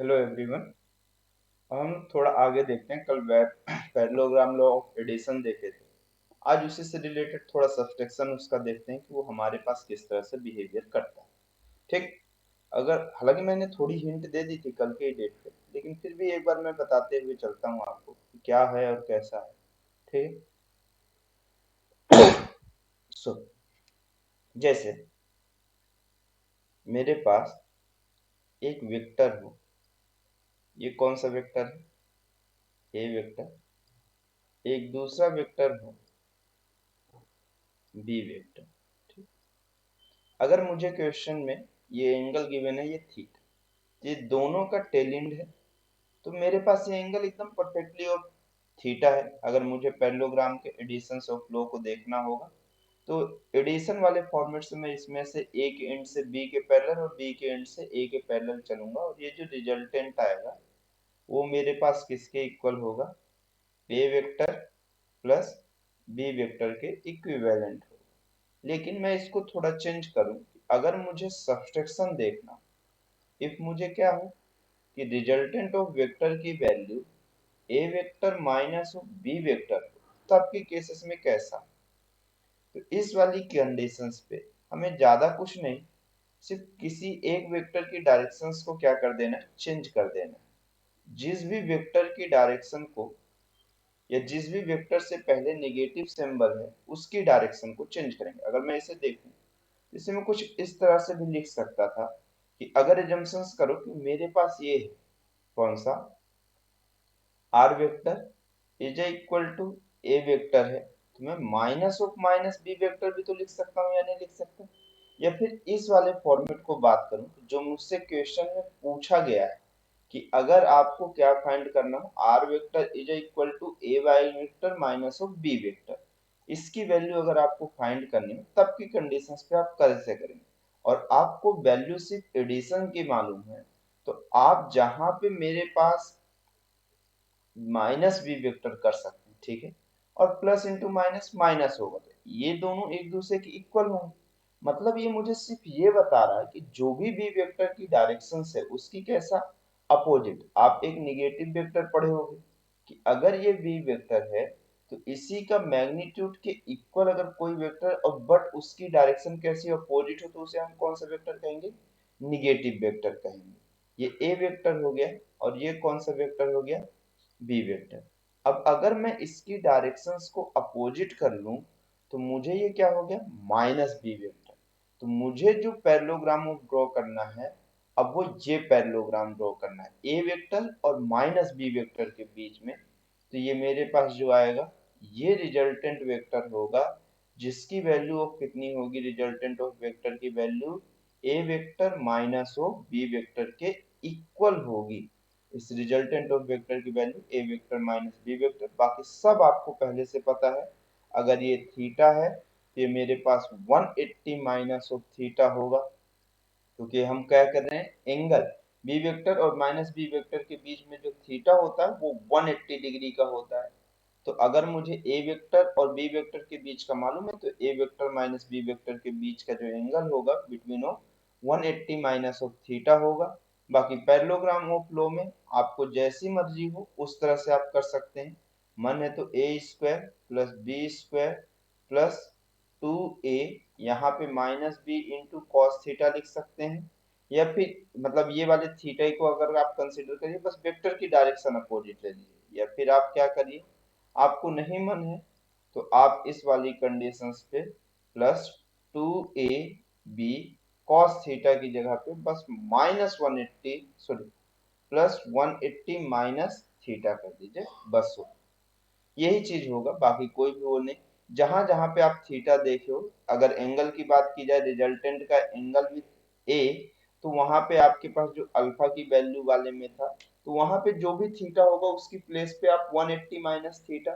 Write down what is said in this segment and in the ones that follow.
Hello everyone. हम थोड़ा आगे देखते हैं। कल वेब पैरेललोग्राम लॉ ऑफ एडिशन देखे थे। आज उसी से रिलेटेड थोड़ा सब्सट्रैक्शन उसका देखते हैं कि वो हमारे पास किस तरह से बिहेवियर करता है। ठीक। अगर हालांकि मैंने थोड़ी हिंट दे दी थी कल के डेट पे, लेकिन फिर भी एक बार मैं बताते हुए चलता हूँ आपको कि क्या है और कैसा है। ठीक। सो जैसे मेरे पास एक वेक्टर हो। ये कौन सा वेक्टर है? ए वेक्टर। एक दूसरा वेक्टर हो, बी वेक्टर। ठीक। अगर मुझे क्वेश्चन में ये एंगल गिवन है, ये थीटा, ये दोनों का टेलिंड है, तो मेरे पास ये एंगल एकदम परफेक्टली और थीटा है। अगर मुझे पैरेललोग्राम के एडिशन ऑफ लो को देखना होगा तो एडिशन वाले फॉर्मेट से मैं इसमें से ए के एंड से बी के पैरेलल और बी के एंड से ए के पैरेलल चलूंगा, और ये जो रिजल्टेंट आएगा वो मेरे पास किसके इक्वल होगा? ए वेक्टर प्लस बी वेक्टर के इक्विवेलेंट होगा। लेकिन मैं इसको थोड़ा चेंज करूं। अगर मुझे सब्सट्रैक्शन देखना, इफ मुझे क्या हो कि रिजल्टेंट ऑफ वेक्टर की value a vector minus of B vector हो, तब के केसेस में कैसा? तो इस वाली कंडीशंस पे हमें ज्यादा कुछ नहीं, सिर्फ किसी एक वेक्टर की डायरेक्शंस को क्या कर देना है? चेंज कर देना है। जिस भी वेक्टर की डायरेक्शन को या जिस भी वेक्टर से पहले नेगेटिव सिंबल है उसकी डायरेक्शन को चेंज करेंगे। अगर मैं इसे देखूं, इसे मैं कुछ इस तरह से भी लिख सकता था कि अगर एजम्पशंस करो कि मेरे पास ये है, कौन सा, r vector is equal to a vector है, तो मैं minus of minus b vector भी तो लिख सकता हूँ या नहीं लिख सकता? या फिर इस वाले फॉर्मेट को बात करूं जो मुझसे क्वेश्चन में पूछा गया है कि अगर आपको क्या फाइंड करना हो, r vector is equal to a y vector minus of B vector, इसकी वैल्यू अगर आपको फाइंड करनी हो तब की कंडीशंस पे आप कैसे करेंगे? और आपको वैल्यू सिर्फ एडिशन की मालूम है, तो आप जहां पे मेरे पास माइनस बी वेक्टर कर सकते हैं, ठीक है, और प्लस इंटू माइनस माइनस होगा, तो ये दोनों एक दूसरे के इक्वल होंगे। मतलब ये मुझे सिर्फ ये बता रहा है कि जो भी बी वेक्टर की डायरेक्शन है उसकी कैसा अपोजिट। आप एक निगेटिव वेक्टर पढ़े होंगे कि अगर ये बी वेक्टर है तो इसी का मैग्नीट्यूड के इक्वल अगर कोई वेक्टर और बट उसकी डायरेक्शन कैसी अपोजिट हो तो उसे हम कौन सा वेक्टर कहेंगे? निगेटिव वेक्टर कहेंगे। ये ए वेक्टर हो गया, और ये कौन सा वेक्टर हो गया? B vector. अब अगर मैं इसकी डायरेक्शंस को अपोजिट कर लूं तो मुझे ये क्या हो गया? Minus b vector. तो मुझे जो पैरेललोग्राम ड्रॉ करना है, अब वो ये पैरेललोग्राम ड्रॉ करना है ए वेक्टर और माइनस बी वेक्टर के बीच में। तो ये मेरे पास जो आएगा ये रिजल्टेंट वेक्टर होगा, जिसकी वैल्यू ऑफ कितनी होगी? रिजल्टेंट ऑफ वेक्टर की value a vector minus of B vector के इक्वल होगी। इस रिजल्टेंट ऑफ वेक्टर की value a vector minus b vector. बाकी सब आपको पहले से पता है। अगर ये थीटा है तो ये मेरे पास 180 माइनस ऑफ थीटा होगा, क्योंकि हम क्या कर रहे हैं, एंगल बी वेक्टर और माइनस बी वेक्टर के बीच में जो थीटा होता है वो 180 डिग्री का होता है। तो अगर मुझे ए वेक्टर और बी वेक्टर के बीच का मालूम है तो ए वेक्टर माइनस बी वेक्टर के बीच का जो एंगल होगा between of 180 minus of theta होगा। बाकी पैरेललोग्राम ऑफ लो में आपको जैसी मर्जी हो उस तरह से आप कर सकते हैं। मन है तो A square plus B square plus 2a, यहाँ पे minus B into cos theta लिख सकते हैं। या फिर मतलब ये वाले थीटा को अगर आप कंसिडर करिए, बस वेक्टर की डायरेक्शन अपोजिट ले लीजिए। या फिर आप क्या करिए, आपको नहीं मन है तो आप इस वाली कंडीशंस पे प्लस 2ab कॉस थीटा की जगह पे बस minus 180, sorry, plus 180 minus theta कर दीजिए, बस हो। यही चीज होगा, बाकी कोई भी वो नहीं। जहां जहां पे आप थीटा देखे हो, अगर एंगल की बात की जाए रिजल्टेंट का एंगल विथ ए, तो वहां पे आपके पास जो अल्फा की वैल्यू वाले में था, तो वहां पे जो भी थीटा होगा उसकी प्लेस पे आप 180 माइनस थीटा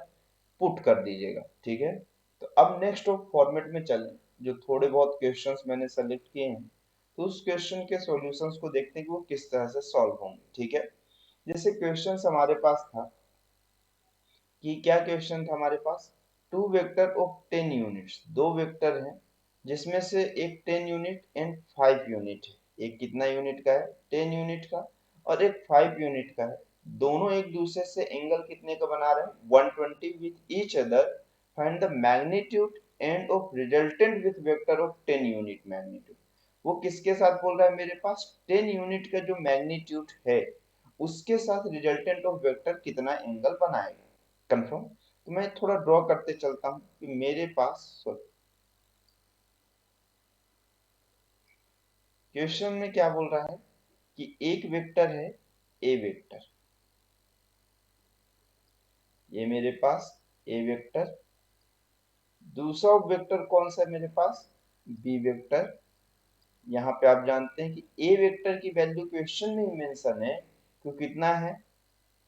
पुट कर दीजिएगा, ठीक है। तो अब नेक्स्ट फॉर्मेट में चलें। जो थोड़े बहुत क्वेश्चंस मैंने सेलेक्ट किए हैं, तो उस क्वेश्चन के सॉल्यूशंस को देखते हैं कि वो किस तरह से सॉल्व होंगे, ठीक है। जैसे क्वेश्चंस हमारे पास था कि क्या क्वेश्चन था हमारे पास, टू वेक्टर ऑफ 10 यूनिट्स, दो वेक्टर हैं जिसमें से एक 10 यूनिट एंड 5 यूनिट है। एक कितना यूनिट का है? 10 यूनिट का। और एक 5 यूनिट का है। दोनों एक दूसरे से एंगल कितने का बना रहे हैं 120 with each other. Find the magnitude end of resultant with vector of 10 unit magnitude. वो किसके साथ बोल रहा है मेरे पास 10 यूनिट का जो मैग्नीट्यूड है उसके साथ रिजल्टेंट ऑफ वेक्टर कितना एंगल बनाएगा। कंफर्म। तो मैं थोड़ा ड्रॉ करते चलता हूं कि मेरे पास क्वेश्चन में क्या बोल रहा है कि एक वेक्टर है ए वेक्टर, ये मेरे पास ए वेक्टर। दूसरा वेक्टर कौन सा है मेरे पास बी वेक्टर। यहाँ पे आप जानते हैं कि ए वेक्टर की वैल्यू क्वेश्चन में ही मेंशन है तो कितना है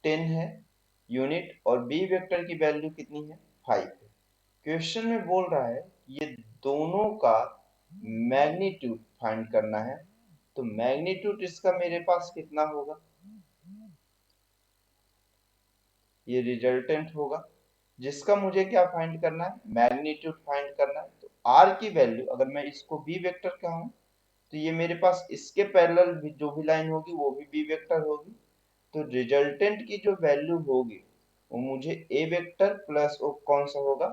10 है यूनिट, और बी वेक्टर की वैल्यू कितनी है 5 है। क्वेश्चन में बोल रहा है ये दोनों का मैग्नीट्यूड फाइंड करना है। तो मैग्नीट्यूड इसका मेरे पास कितना होगा, ये रिजल्टेंट होगा जिसका मुझे क्या फाइंड करना है मैग्नीट्यूड फाइंड करना है। तो आर की वैल्यू अगर मैं इसको बी वेक्टर कहूँ तो ये मेरे पास इसके पैरेलल भी जो भी लाइन होगी वो भी बी वेक्टर होगी। तो रिजल्टेंट की जो वैल्यू होगी वो मुझे ए वेक्टर प्लस वो कौन सा होगा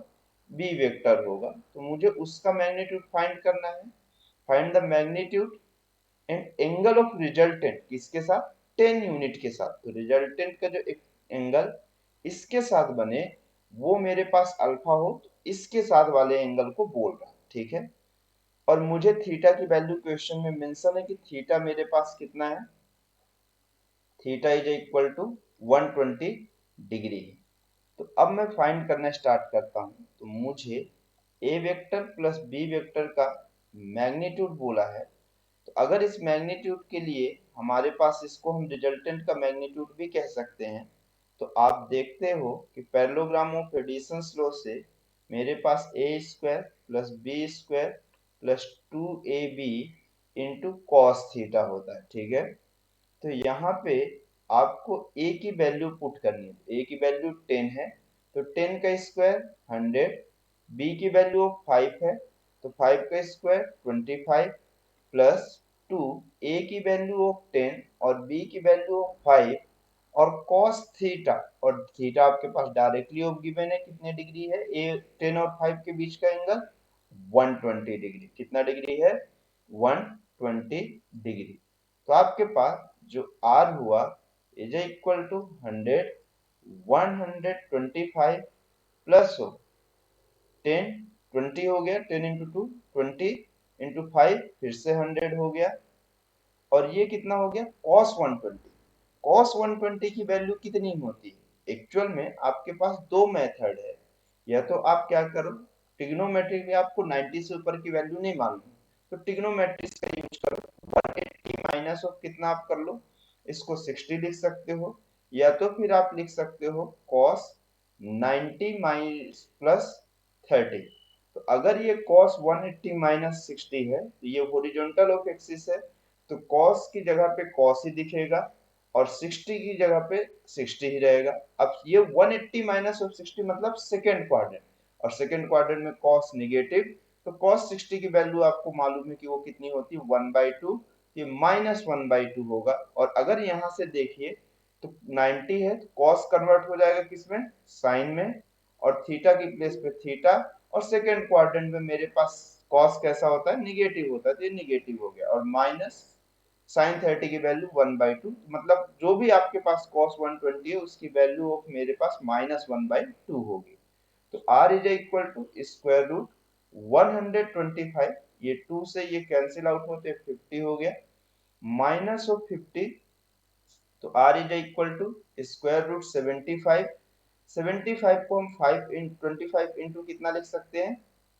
बी वेक्टर होगा। तो मुझे उसका मैग्नीट्यूड फाइंड करना है। Find the magnitude and angle of resultant किसके साथ 10 यूनिट के साथ। तो रिजल्टेंट का जो एक एंगल इसके साथ बने वो मेरे पास अल्फा हो तो इसके साथ वाले एंगल को बोल रहा है। ठीक है। और मुझे थीटा की वैल्यू क्वेश्चन में मेंशन है कि थीटा मेरे पास कितना है, theta is equal to 120 degree है। तो अब मैं फाइंड करना स्टार्ट करता हूं। तो मुझे ए वेक्टर प्लस बी वेक्टर का मैग्नीट्यूड बोला है। तो अगर इस मैग्नीट्यूड के लिए हमारे पास इसको हम रिजल्टेंट का मैग्नीट्यूड भी कह सकते हैं। तो आप देखते हो कि पैरेललोग्राम ऑफ एडिशन लॉ से मेरे पास A square plus B square plus 2ab into cos theta होता है। ठीक है। तो यहाँ पे आपको a की वैल्यू पुट करनी है। a की वैल्यू 10 है तो 10 का स्क्वायर 100, b की वैल्यू 5 है तो 5 का स्क्वायर 25 प्लस 2, a की वैल्यू ऑफ 10 और b की वैल्यू ऑफ 5 और cos थीटा, और थीटा आपके पास डायरेक्टली ऑफ गिवन है कितने डिग्री है ए 10 और 5 के बीच का एंगल 120 डिग्री। कितना डिग्री है 120 डिग्री। तो आपके पास जो R हुआ इज इक्वल टू 100 125 प्लस हो 10 20 हो गया 10 इंटू 2 20 इंटू 5 फिर से 100 हो गया और ये कितना हो गया cos 120। cos 120 की वैल्यू कितनी होती है एक्चुअल में आपके पास दो मेथड है। या तो आप क्या करो ट्रिग्नोमेट्री में आपको 90 से ऊपर की वैल्यू नहीं मालूम तो ट्रिग्नोमेट्री का यूज करो 180 माइनस ऑफ कितना आप कर लो इसको 60 लिख सकते हो। या तो फिर आप लिख सकते हो cos 90 माइनस प्लस 30। तो अगर ये cos 180 माइनस 60 है तो ये हॉरिजॉन्टल ऑफ एक्सिस है तो cos की जगह पे cos ही दिखेगा और 60 की जगह पे 60 ही रहेगा। अब ये 180 माइनस ऑफ 60 मतलब सेकेंड क्वाड्रेंट, और सेकेंड क्वाड्रेंट में cos निगेटिव तो cos 60 की वैल्यू आपको मालूम है कि वो कितनी होती है 1/2, ये -1/2 होगा। और अगर यहाँ से देखिए तो 90 है तो cos कन्वर्ट हो जाएगा किसमें साइन में, और थीटा की प्लेस पे थीटा, और सेकेंड क्वाड्रेंट में मेरे पास cos कैसा होता है निगेटिव होता है तो ये निगेटिव हो गया, और माइनस साइन 30 की वैल्यू 1/2 मतलब जो भी आपके पास cos 120 है उसकी वैल्यू ऑफ मेरे पास -1/2 होगी। तो r is equal to square root 125, ये 2 से ये कैंसिल आउट होते 50 हो गया माइनस ऑफ 50। तो r is equal to square root 75। 75 को हम 5 इन 25 इंटू कितना लिख सकते हैं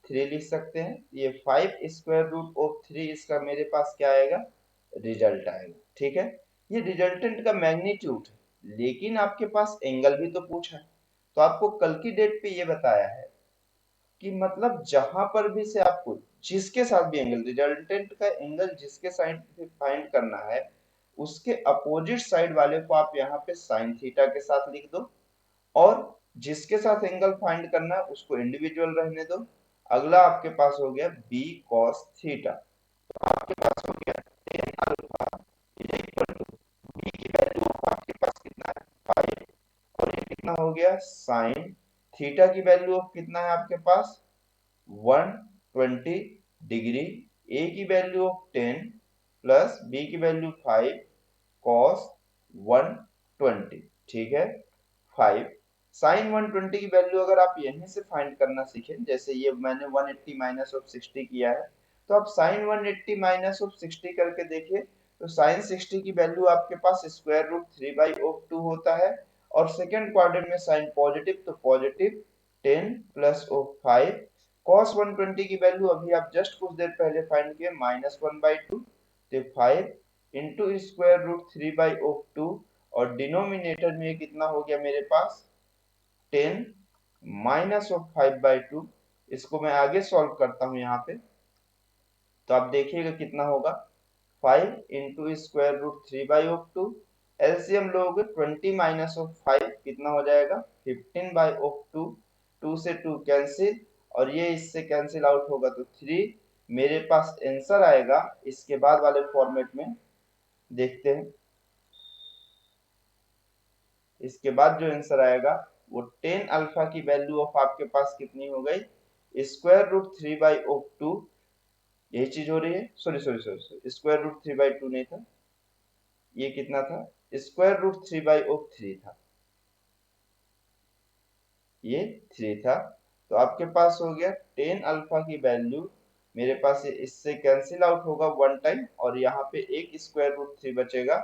3 लिख सकते हैं। ये 5 स्क्वायर रूट ऑफ 3 इसका मेरे पास क्या आएगा रिजल्ट आएगा। ठीक है। ये रिजल्टेंट का मैग्नीट्यूड है लेकिन आपके पास एंगल भी तो पूछा है। तो आपको कल की डेट पे ये बताया है कि मतलब जहां पर भी से आपको जिसके साथ भी एंगल रिजल्टेंट का एंगल जिसके साइड पे फाइंड करना है उसके अपोजिट साइड वाले को आप यहाँ पे साइन थीटा के साथ लिख दो, और जिसके साथ एंगल फाइंड करना है उसको इंडिविजुअल रहने दो। अगला आपके पास हो गया बी कॉस थीटा। तो आपके पास हो गया tan alpha is equal to B की गया साइन थीटा की वैल्यू ऑफ कितना है आपके पास 120 डिग्री, ए की वैल्यू ऑफ 10 प्लस बी की वैल्यू 5 कॉस 120, ठीक है 5 साइन 120 की वैल्यू अगर आप यहीं से फाइंड करना सीखें, जैसे ये मैंने 180 माइनस ऑफ 60 किया है, तो आप साइन 180 माइनस ऑफ 60 करके देखिए, तो साइन 60 की वैल्यू आपके पास स्क्वायर रूट 3/2 होता है, और सेकंड क्वाड्रेंट में साइन पॉजिटिव तो पॉजिटिव 10 प्लस ऑफ 5 cos 120 की वैल्यू अभी आप जस्ट कुछ देर पहले फाइंड किए -1/2, तो 5 इंटू स्क्वायर रूट 3/2, और डिनोमिनेटर में कितना हो गया मेरे पास 10 माइनस ऑफ 5/2। इसको मैं आगे सॉल्व करता हूं यहाँ पे, तो आप देखिएगा कितना होगा 5 इंटू स्क्वायर रूट 3/2, एलसीएम लोगे 20 माइनस ऑफ 5 कितना हो जाएगा 15/2, 2 से 2 कैंसिल, और ये इससे कैंसिल आउट होगा तो 3 मेरे पास आंसर आएगा। इसके बाद वाले फॉर्मेट में देखते हैं, इसके बाद जो आंसर आएगा वो 10 अल्फा की वैल्यू ऑफ आपके पास कितनी हो गई स्क्वायर रूट 3/2, यही चीज हो रही है, sorry sorry sorry square root 3/2 नहीं था, ये कितना था स्क्वायर रूट 3/3 था, ये 3 था, तो आपके पास हो गया 10 अल्फा की वैल्यू मेरे पास इससे कैंसिल आउट होगा वन टाइम, और यहाँ पे एक स्क्वायर रूट 3 बचेगा,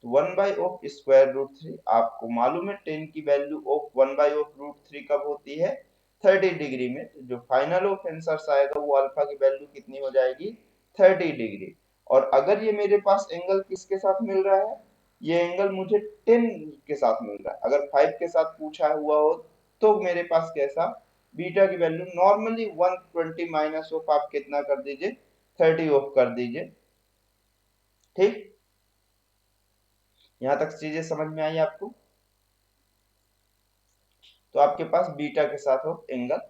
तो 1/(√3) आपको मालूम है 10 की वैल्यू ऑफ 1/(√3) कब होती है 30 डिग्री में, तो जो फाइनल ऑफ आंसर आएगा वो अल्फा की वैल्यू कितनी हो जाएगी 30 डिग्री। और अगर ये मेरे पास एंगल किसके साथ मिल रहा है, ये एंगल मुझे 10 के साथ मिल रहा है, अगर 5 के साथ पूछा हुआ हो तो मेरे पास कैसा बीटा की वैल्यू नॉर्मली 120 माइनस ऑफ आप कितना कर दीजिए 30 ऑफ कर दीजिए, ठीक। यहां तक चीजें समझ में आई आपको, तो आपके पास बीटा के साथ हो एंगल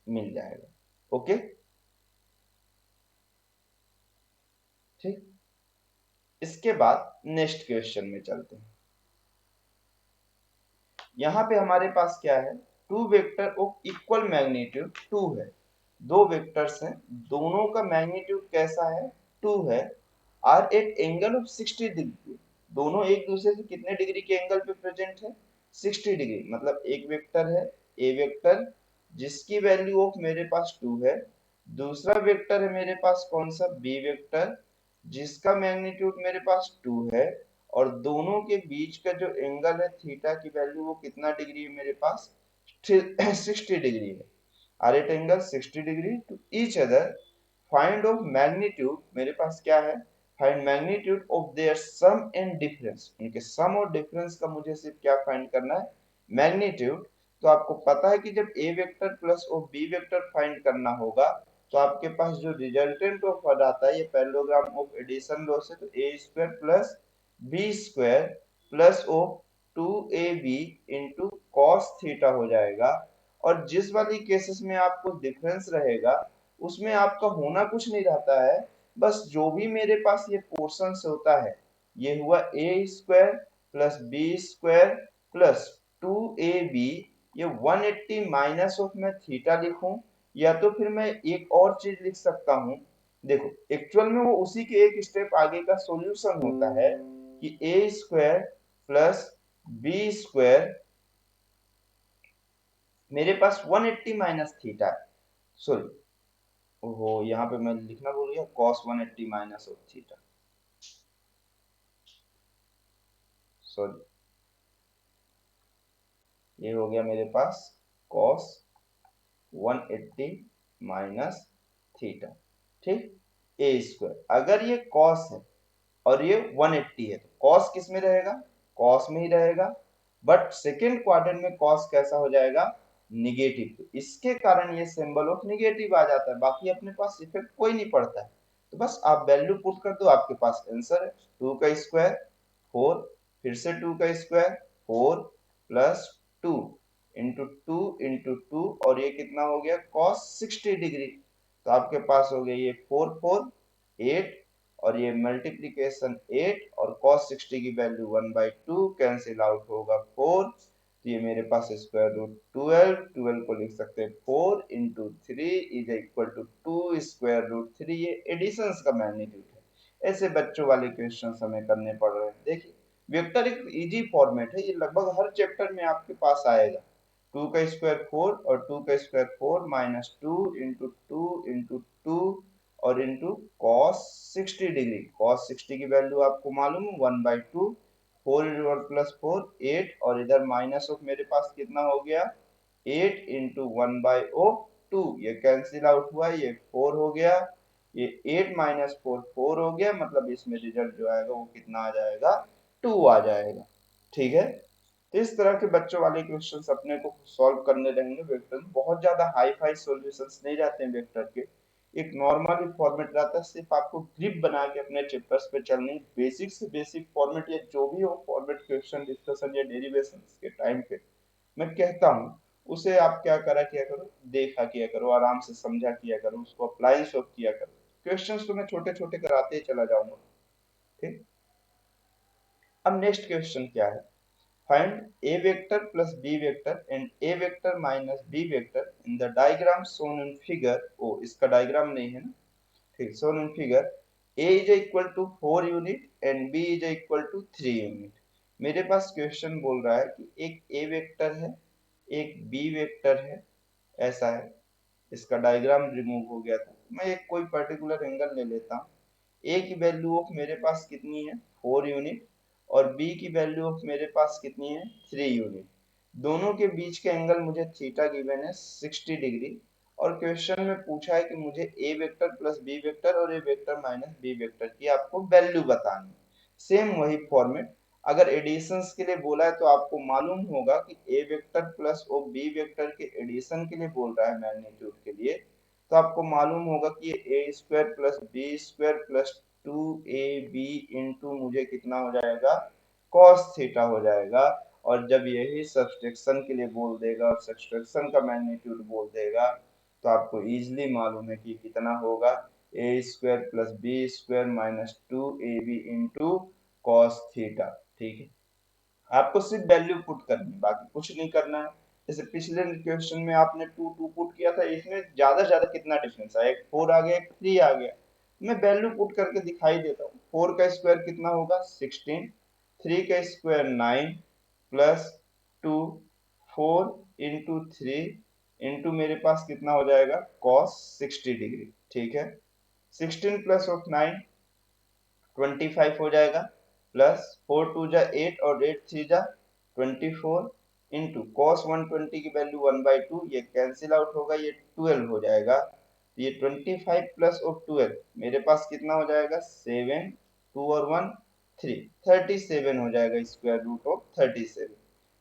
मिल जाएगा, ओके ठीक। इसके बाद नेक्स्ट क्वेश्चन में चलते हैं। यहाँ पे हमारे पास क्या है two vector of equal magnitude 2 है, दो वेक्टर्स हैं, दोनों का मैग्नीट्यूड कैसा है 2 है, are at angle of 60 degree, दोनों एक दूसरे से कितने डिग्री के एंगल पे प्रेजेंट है 60 डिग्री, मतलब एक वेक्टर है ए वेक्टर जिसकी वैल्यू ऑफ मेरे पास 2 है, दूसरा वेक्टर है मेरे पास कौन सा बी वेक्टर जिसका मैग्नीट्यूड मेरे पास 2 है, और दोनों के बीच का जो एंगल है थीटा की वैल्यू वो कितना डिग्री है मेरे पास 60 डिग्री है, are at angle 60 degree to each other, find of magnitude मेरे पास क्या है find magnitude of their sum and difference, उनके सम और डिफरेंस का मुझे सिर्फ क्या फाइंड करना है मैग्नीट्यूड। तो आपको पता है कि जब A vector plus of B vector find करना होगा तो आपके पास जो रिजल्टेंट ऑफ वर्ड आता है ये पैरेललोग्राम ऑफ एडिशन लॉ से, तो A square plus B square plus of 2ab into cos theta हो जाएगा, और जिस वाली केसेस में आपको डिफरेंस रहेगा उसमें आपका होना कुछ नहीं रहता है, बस जो भी मेरे पास ये पोर्शन होता है ये हुआ A square plus B square plus 2ab, ये 180 माइनस ऑफ मैं थीटा लिखूं, या तो फिर मैं एक और चीज लिख सकता हूं, देखो एक्चुअल में वो उसी के एक स्टेप आगे का सॉल्यूशन होता है कि A square plus B square मेरे पास 180 माइनस थीटा है, सॉरी ओहो यहाँ पे मैं लिखना भूल गया cos 180 minus of theta, sorry ये हो गया मेरे पास cos 180 माइनस थीटा, ठीक ए स्क्वायर, अगर ये cos है और ये 180 है तो cos किस में रहेगा cos में ही रहेगा, बट सेकेंड क्वाड्रेंट में cos कैसा हो जाएगा निगेटिव, तो इसके कारण ये सिंबल ऑफ निगेटिव आ जाता है, बाकी अपने पास इफेक्ट कोई नहीं पड़ता है, तो बस आप वैल्यू पुट कर दो आपके पास आंसर है 2 का स्क्वायर 4, फिर से 2 का स्क्वायर 4 प्लस 2 इंटू 2 इंटू 2, और ये कितना हो गया cos 60 डिग्री, तो आपके पास हो गया ये 4 4 8, और ये मल्टीप्लीकेशन 8 और cos 60 की वैल्यू 1/2 कैंसिल आउट होगा 4, तो ये मेरे पास स्क्वायर रूट 12 को लिख सकते हैं 4 × 3 is equal to 2 square root 3। ये एडिशंस का मैग्नीट्यूड है। ऐसे बच्चों वाले क्वेश्चन हमें करने पड़ रहे हैं। देखिए वेक्टर एक इजी फॉर्मेट है, ये लगभग हर चैप्टर में आपके पास आएगा। 2 का स्क्वायर 4 और 2 का स्क्वायर 4 माइनस 2 × 2 × 2 और इंटू कॉस 60 डिग्री। कॉस 60 की वैल्यू आपको मालूम है 1/2। 4 प्लस 4 8 और इधर माइनस ऑफ मेरे पास कितना हो गया 8 × 1/2। ये कैंसिल आउट हुआ, ये 4 हो गया, ये 8 माइनस 4 4 हो गया, मतलब इसमें रिजल्ट जो आएगा वो कितना आ जाएगा 2 आ जाएगा। ठीक है, तो इस तरह के बच्चों वाले क्वेश्चंस अपने को सॉल्व करने रहेंगे। वेक्टर में बहुत ज्यादा हाई फाई सॉल्यूशंस नहीं रहते हैं वेक्टर के, एक नॉर्मल फॉर्मेट रहता है। सिर्फ आपको ग्रिप बना के अपने चैप्टर्स पे चलनी, बेसिक से बेसिक फॉर्मेट या जो भी हो फॉर्मेट क्वेश्चन डिस्कशन या डेरिवेशन के टाइम पे मैं कहता हूँ उसे आप क्या करा किया करो, देखा किया करो, आराम से समझा किया करो, उसको अप्लाई सॉल्व किया करो। क्वेश्चंस तो मैं छोटे छोटे कराते ही चला जाऊंगा। ठीक, अब नेक्स्ट क्वेश्चन क्या है, find a vector plus b vector and a vector minus b vector in the diagram shown in figure। ओ इसका डायग्राम नहीं है ना, ठीक, shown in figure a is equal to 4 unit and b is equal to 3 unit. मेरे पास question बोल रहा है कि एक a वेक्टर है, एक b वेक्टर है, ऐसा है। इसका डायग्राम रिमूव हो गया था, मैं एक कोई पर्टिकुलर एंगल ले लेता हूँ। ए की वैल्यू ऑफ मेरे पास कितनी है 4 यूनिट और बी की वैल्यू ऑफ मेरे पास कितनी है 3 यूनिट। दोनों के बीच के एंगल मुझे थीटा गिवन है 60 डिग्री। और क्वेश्चन में पूछा है कि मुझे ए वेक्टर प्लस बी वेक्टर और ए वेक्टर माइनस बी वेक्टर की आपको वैल्यू बतानी है। सेम वही फॉर्मेट, अगर एडिशंस के लिए बोला है तो आपको मालूम होगा कि A vector plus of B vector के एडिशन के लिए बोल रहा है मैग्नीट्यूड के लिए, तो आपको मालूम होगा कि A square plus B square plus 2ab into मुझे कितना हो जाएगा cos थीटा हो जाएगा। और जब यही सब्सट्रैक्शन के लिए बोल देगा और सब्सट्रैक्शन का मैग्नीट्यूड बोल देगा तो आपको इजीली मालूम है कि कितना होगा A square plus B square minus 2ab into cos theta. ठीक है, आपको सिर्फ वैल्यू पुट करनी है, बाकी कुछ नहीं करना है। जैसे पिछले क्वेश्चन में आपने 2 पुट किया था, इसमें ज्यादा से ज्यादा कितना डिफरेंस आया, एक 4 आ गया एक 3 आ गया। मैं वैल्यू पुट करके दिखाई देता हूँ। 4 का स्क्वायर कितना होगा 16, 3 का स्क्वायर 9 प्लस 2 4 इंटू 3 इंटू मेरे पास कितना हो जाएगा cos 60 डिग्री। ठीक है, 16 प्लस ऑफ 9 25 हो जाएगा, प्लस 4 2 जा 8 और 8 3 जा 24 इंटू कॉस 120 की वैल्यू 1/2, ये कैंसिल आउट होगा, ये 12 हो जाएगा। ये 25 प्लस ऑफ 12 मेरे पास कितना हो जाएगा 7, 2 और 1 3, 37 हो जाएगा स्क्वायर रूट ऑफ 37।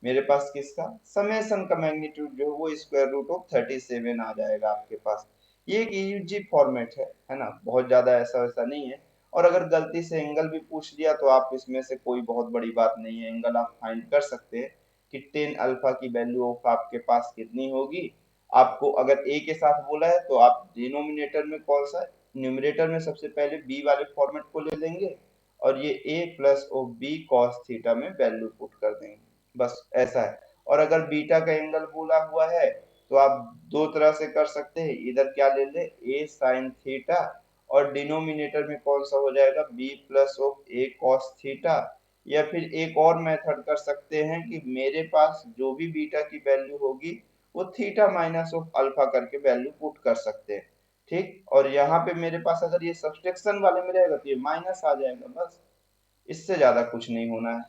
मेरे पास किसका समेशन का मैग्नीट्यूड जो है वो स्क्वायर रूट ऑफ 37 आ जाएगा आपके पास। ये एक यूजी फॉर्मेट है ना, बहुत ज्यादा ऐसा वैसा नहीं है। और अगर गलती से एंगल भी पूछ लिया तो आप इसमें से कोई बहुत बड़ी बात नहीं है, एंगल आप फाइंड कर सकते हैं कि टेन अल्फा की वैल्यू ऑफ आपके पास कितनी होगी। आपको अगर ए के साथ बोला है तो आप डिनोमिनेटर में कौन सा, न्यूमरेटर में सबसे पहले बी वाले फॉर्मेट को ले लेंगे और ये A plus of B cos theta में वैल्यू पुट कर देंगे, बस ऐसा है। और अगर बीटा का एंगल बोला हुआ है तो आप दो तरह से कर सकते हैं, इधर क्या ले ले ए साइन थीटा और डिनोमिनेटर में कौन सा हो जाएगा b plus of A cos theta. या फिर एक और मेथड कर सकते हैं कि मेरे पास जो भी बीटा की वैल्यू होगी वो थीटा माइनस ऑफ अल्फा करके वैल्यू पुट कर सकते हैं। ठीक, और यहाँ पे मेरे पास अगर ये सब्सट्रैक्शन वाले में रहेगा तो ये माइनस आ जाएगा, बस इससे ज्यादा कुछ नहीं होना है।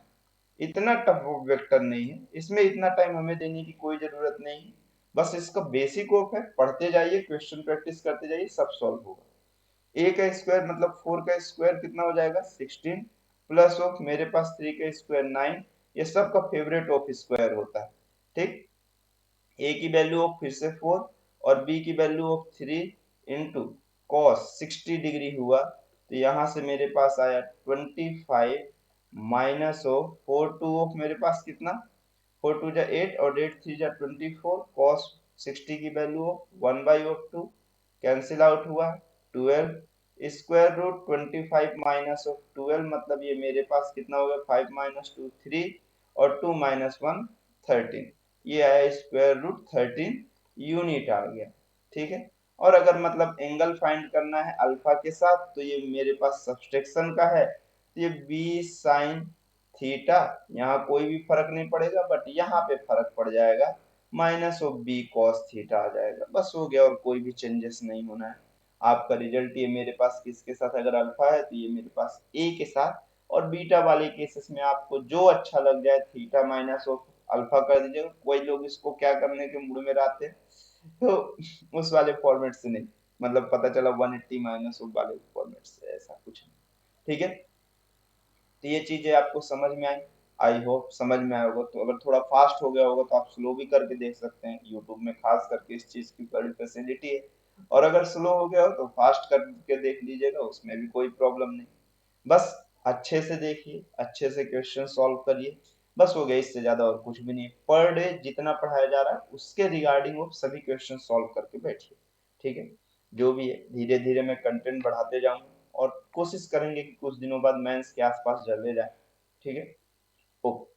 इतना टफ वेक्टर नहीं है, इसमें इतना टाइम हमें देने की कोई जरूरत नहीं। बस इसका बेसिक ऑफ है, पढ़ते जाइए, क्वेश्चन प्रैक्टिस करते जाइए, सब सॉल्व होगा। ए का स्क्वायर मतलब 4 का स्क्वायर कितना हो जाएगा 16 प्लस ऑफ मेरे पास 3 का स्क्वायर 9। ये सब का फेवरेट ऑफ स्क्वायर होता है। ठीक, ए की वैल्यू ऑफ फिर से 4 और बी की value of 3 into cos 60 degree हुआ, तो यहाँ से मेरे पास आया 25 माइनस ऑफ 4 2 ऑफ मेरे पास कितना 4 2 जा 8 और 8 3 जा 24 cos 60 की वैल्यू ऑफ 1/2 कैंसिल आउट हुआ 12 स्क्वायर रूट 25 माइनस ऑफ 12, मतलब ये मेरे पास कितना होगा 5 माइनस 2 3 और 2 माइनस 1 13, ये आया स्क्वायर रूट 13 यूनिट आ गया। ठीक है, और अगर मतलब एंगल फाइंड करना है अल्फा के साथ, तो ये मेरे पास सब्सट्रैक्शन का है, तो ये बी साइन थीटा, यहाँ कोई भी फर्क नहीं पड़ेगा, बट यहाँ पे फर्क पड़ जाएगा, minus of B cos theta आ जाएगा। बस हो गया, और कोई भी चेंजेस नहीं होना है। आपका रिजल्ट ये मेरे पास किसके साथ, अगर अल्फा है तो ये मेरे पास ए के साथ, और बीटा वाले केसेस में आपको जो अच्छा लग जाए थीटा माइनस ऑफ अल्फा कर दीजिएगा। कोई लोग इसको क्या करने के मूड में रहते हैं, तो उस वाले फॉर्मेट से नहीं, मतलब पता चला 180 माइनस ऑफ वाले फॉर्मेट से, ऐसा कुछ नहीं। ठीक है, तो ये चीजें आपको समझ में आई, आई होप समझ में आया होगा। तो अगर थोड़ा फास्ट हो गया होगा तो आप स्लो भी करके देख सकते हैं, यूट्यूब में खास करके इस चीज की बड़ी फैसिलिटी है। और अगर स्लो हो गया हो तो फास्ट करके देख लीजिएगा, उसमें भी कोई प्रॉब्लम नहीं। बस अच्छे से देखिए, अच्छे से क्वेश्चन सॉल्व करिए, बस हो गया, इससे ज्यादा और कुछ भी नहीं। पर डे जितना पढ़ाया जा रहा है उसके रिगार्डिंग वो सभी क्वेश्चन सॉल्व करके बैठिए। ठीक है, जो भी है धीरे धीरे मैं कंटेंट बढ़ाते जाऊंगा, और कोशिश करेंगे कि कुछ दिनों बाद मेंस के आसपास चले जाए। ठीक है, ओके।